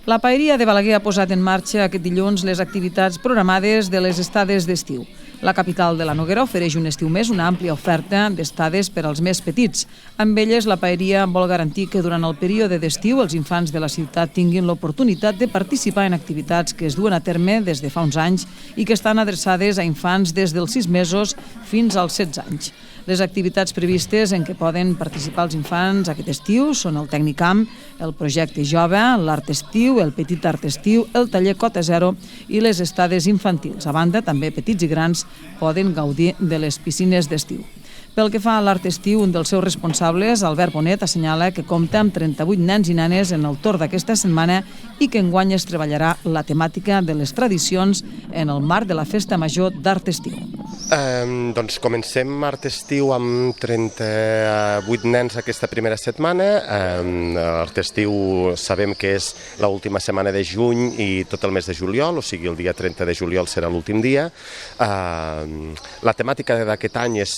La Paeria de Balaguer ha posat en marxa aquest dilluns les activitats programades de les estades d'estiu. La capital de la Noguera ofereix un estiu més una àmplia oferta d'estades per als més petits. Amb elles, la Paeria vol garantir que durant el període d'estiu els infants de la ciutat tinguin l'oportunitat de participar en activitats que es duen a terme des de fa uns anys i que estan adreçades a infants des dels 6 mesos fins als 16 anys. Les activitats previstes en què poden participar els infants aquest estiu són el Tecnicamp, el projecte Jove, l'Art Estiu, el Petit Art Estiu, el taller Cota Zero i les estades infantils. A banda, també petits i grans poden gaudir de les piscines d'estiu. Pel que fa a l'Art Estiu, un dels seus responsables, Albert Bonet, assenyala que compta amb 38 nens i nenes en el torn d'aquesta setmana i que enguany es treballarà la temàtica de les tradicions en el marc de la Festa Major d'Art Estiu. Doncs comencem Art Estiu amb 38 nens aquesta primera setmana. Art Estiu sabem que és l'última setmana de juny i tot el mes de juliol, o sigui el dia 30 de juliol serà l'últim dia. La temàtica d'aquest any és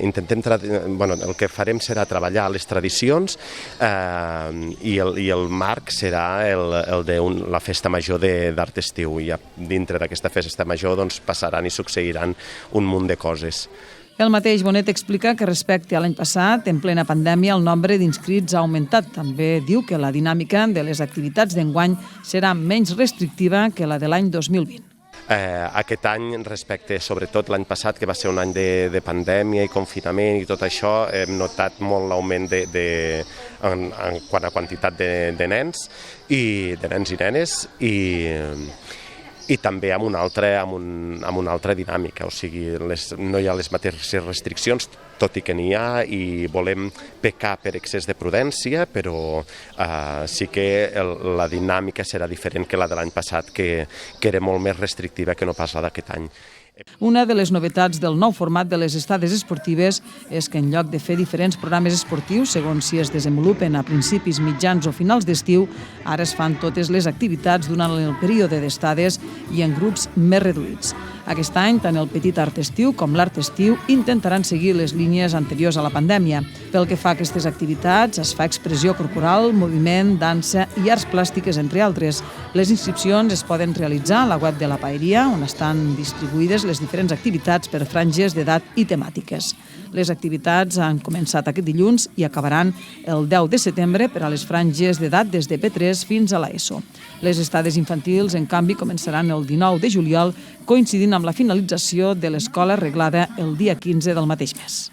el que farem serà treballar les tradicions i el marc serà el de la Festa Major d'Art Estiu. I dintre d'aquesta Festa Major passaran i succeiran un munt de coses. El mateix Bonet explica que respecte a l'any passat, en plena pandèmia, el nombre d'inscrits ha augmentat. També diu que la dinàmica de les activitats d'enguany serà menys restrictiva que la de l'any 2020. Aquest any, respecte sobretot l'any passat, que va ser un any de pandèmia i confinament i tot això, hem notat molt l'augment en quant a quantitat de nens i nenes i també amb una altra dinàmica, o sigui, no hi ha les mateixes restriccions, tot i que n'hi ha, i volem pecar per excés de prudència, però sí que la dinàmica serà diferent que la de l'any passat, que era molt més restrictiva que no pas la d'aquest any. Una de les novetats del nou format de les estades esportives és que en lloc de fer diferents programes esportius, segons si es desenvolupen a principis, mitjans o finals d'estiu, ara es fan totes les activitats durant el període d'estades i en grups més reduïts. Aquest any, tant el Petit Art Estiu com l'Art Estiu intentaran seguir les línies anteriors a la pandèmia. Pel que fa a aquestes activitats, es fa expressió corporal, moviment, dansa i arts plàstiques, entre altres. Les inscripcions es poden realitzar a la web de la Paeria, on estan distribuïdes les diferents activitats per franges d'edat i temàtiques. Les activitats han començat aquest dilluns i acabaran el 10 de setembre per a les franges d'edat des de P3 fins a l'ESO. Les estades infantils, en canvi, començaran el 19 de juliol, coincidint amb la finalització de l'escola reglada el dia 15 del mateix mes.